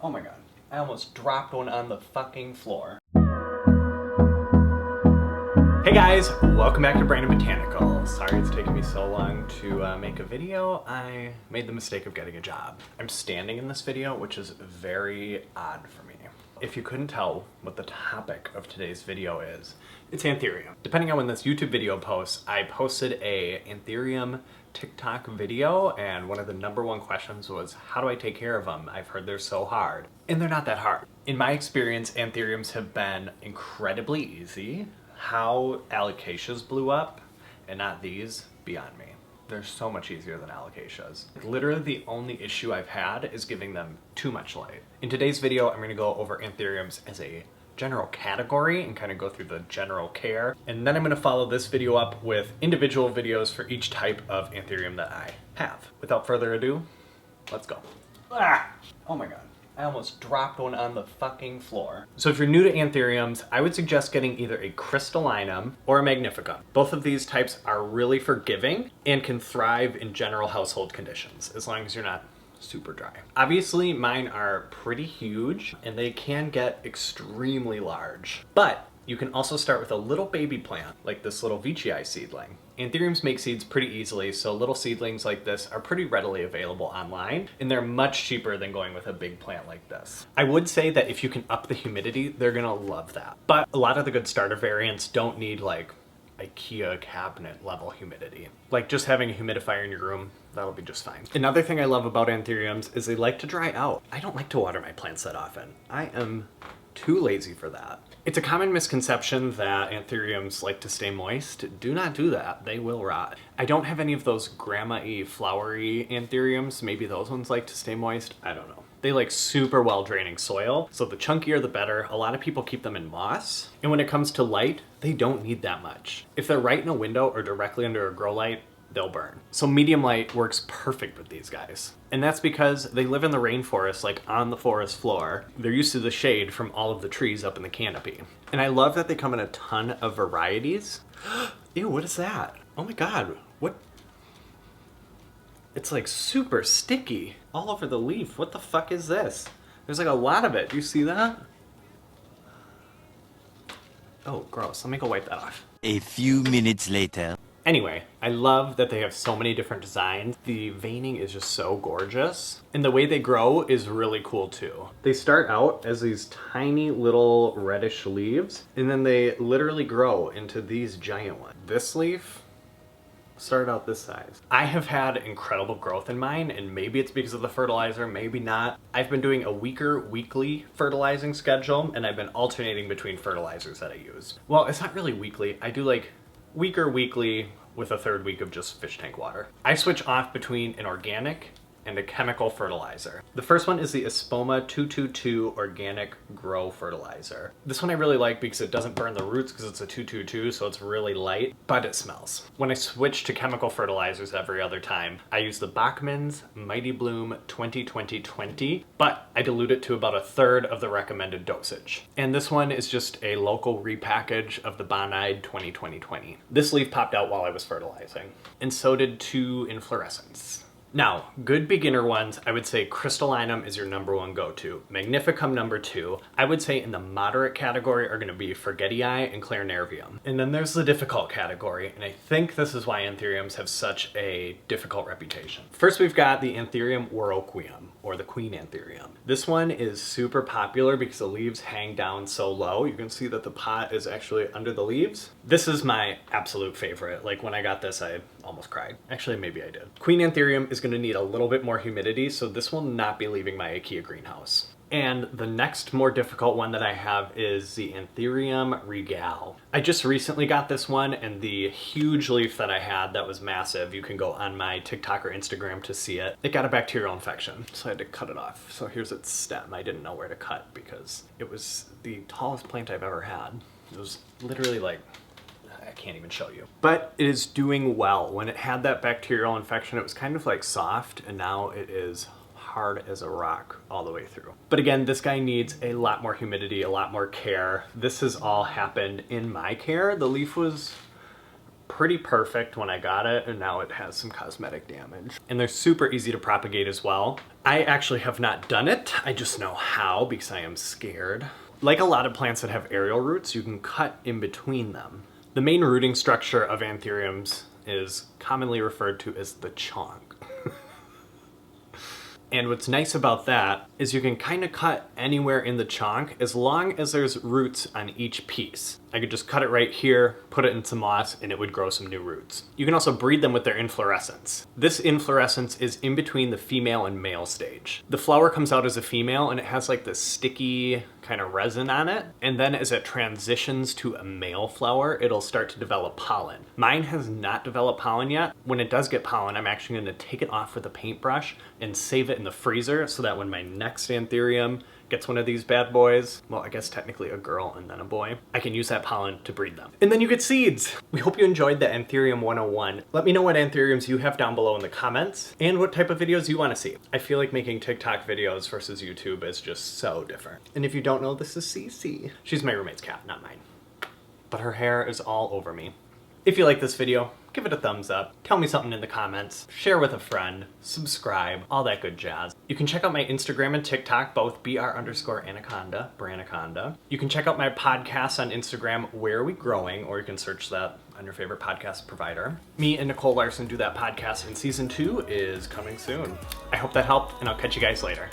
Oh my god. I almost dropped one on the fucking floor. Hey guys, welcome back to Brandon Botanical. Sorry it's taken me so long to make a video. I made the mistake of getting a job. I'm standing in this video, which is very odd for me. If you couldn't tell what the topic of today's video is, it's anthurium. Depending on when this YouTube video posts, I posted a anthurium TikTok video, and one of the #1 questions was, how do I take care of them? I've heard they're so hard. And they're not that hard. In my experience, anthuriums have been incredibly easy. How alocasias blew up, and not these, beyond me. They're so much easier than alocasias. Literally the only issue I've had is giving them too much light. In today's video, I'm going to go over anthuriums as a general category and kind of go through the general care. And then I'm going to follow this video up with individual videos for each type of anthurium that I have. Without further ado, let's go. Ah! Oh my god. I almost dropped one on the fucking floor. So if you're new to anthuriums, I would suggest getting either a crystallinum or a magnificum. Both of these types are really forgiving and can thrive in general household conditions, as long as you're not super dry. Obviously, mine are pretty huge and they can get extremely large, but you can also start with a little baby plant, like this little veitchii seedling. Anthuriums make seeds pretty easily, so little seedlings like this are pretty readily available online, and they're much cheaper than going with a big plant like this. I would say that if you can up the humidity, they're gonna love that. But a lot of the good starter variants don't need like IKEA cabinet level humidity. Like just having a humidifier in your room, that'll be just fine. Another thing I love about anthuriums is they like to dry out. I don't like to water my plants that often. I am too lazy for that. It's a common misconception that anthuriums like to stay moist. Do not do that, they will rot. I don't have any of those grandma-y flowery anthuriums. Maybe those ones like to stay moist, I don't know. They like super well draining soil, so the chunkier the better. A lot of people keep them in moss. And when it comes to light, they don't need that much. If they're right in a window or directly under a grow light, they'll burn. So medium light works perfect with these guys. And that's because they live in the rainforest, like on the forest floor. They're used to the shade from all of the trees up in the canopy. And I love that they come in a ton of varieties. Ew, what is that? Oh my god, what? It's like super sticky all over the leaf. What the fuck is this? There's like a lot of it. Do you see that? Oh, gross. Let me go wipe that off. A few minutes later. Anyway, I love that they have so many different designs. The veining is just so gorgeous. And the way they grow is really cool too. They start out as these tiny little reddish leaves, and then they literally grow into these giant ones. This leaf started out this size. I have had incredible growth in mine, and maybe it's because of the fertilizer, maybe not. I've been doing a weaker weekly fertilizing schedule, and I've been alternating between fertilizers that I use. Well, it's not really weekly. I do like weaker weekly with a 3rd week of just fish tank water. I switch off between an organic and a chemical fertilizer. The first one is the Espoma 222 Organic Grow Fertilizer. This one I really like because it doesn't burn the roots because it's a 222, so it's really light, but it smells. When I switch to chemical fertilizers every other time, I use the Bachman's Mighty Bloom 20-20-20, but I dilute it to about 1/3 of the recommended dosage. And this one is just a local repackage of the Bonide 20-20-20. This leaf popped out while I was fertilizing, and so did 2 inflorescens. Now, good beginner ones, I would say crystallinum is your #1 go-to. Magnificum #2. I would say in the moderate category are going to be Forgetii and Clarinervium. And then there's the difficult category, and I think this is why anthuriums have such a difficult reputation. First, we've got the Anthurium Warocqueum, or the queen anthurium. This one is super popular because the leaves hang down so low. You can see that the pot is actually under the leaves. This is my absolute favorite. Like when I got this, I almost cried. Actually, maybe I did. Queen anthurium is going to need a little bit more humidity, so this will not be leaving my IKEA greenhouse. And the next more difficult one that I have is the Anthurium regale. I just recently got this one, and the huge leaf that I had that was massive, you can go on my TikTok or Instagram to see it. It got a bacterial infection, so I had to cut it off. So here's its stem. I didn't know where to cut because it was the tallest plant I've ever had. It was literally like, I can't even show you. But it is doing well. When it had that bacterial infection, it was kind of like soft, and now it is hard as a rock all the way through. But again, this guy needs a lot more humidity, a lot more care. This has all happened in my care. The leaf was pretty perfect when I got it, and now it has some cosmetic damage. And they're super easy to propagate as well. I actually have not done it. I just know how because I am scared. Like a lot of plants that have aerial roots, you can cut in between them. The main rooting structure of anthuriums is commonly referred to as the chonk. And what's nice about that is you can kind of cut anywhere in the chonk as long as there's roots on each piece. I could just cut it right here, put it in some moss, and it would grow some new roots. You can also breed them with their inflorescence. This inflorescence is in between the female and male stage. The flower comes out as a female and it has like this sticky kind of resin on it. And then as it transitions to a male flower, it'll start to develop pollen. Mine has not developed pollen yet. When it does get pollen, I'm actually going to take it off with a paintbrush and save it in the freezer so that when my next anthurium gets one of these bad boys, well, I guess technically a girl and then a boy, I can use that pollen to breed them. And then you get seeds. We hope you enjoyed the Anthurium 101. Let me know what anthuriums you have down below in the comments and what type of videos you want to see. I feel like making TikTok videos versus YouTube is just so different. And if you don't know, this is Cece. She's my roommate's cat, not mine. But her hair is all over me. If you like this video, give it a thumbs up, tell me something in the comments, share with a friend, subscribe, all that good jazz. You can check out my Instagram and TikTok, both br_anaconda, Branaconda. You can check out my podcast on Instagram, Where Are We Growing, or you can search that on your favorite podcast provider. Me and Nicole Larson do that podcast, and season 2 is coming soon. I hope that helped, and I'll catch you guys later.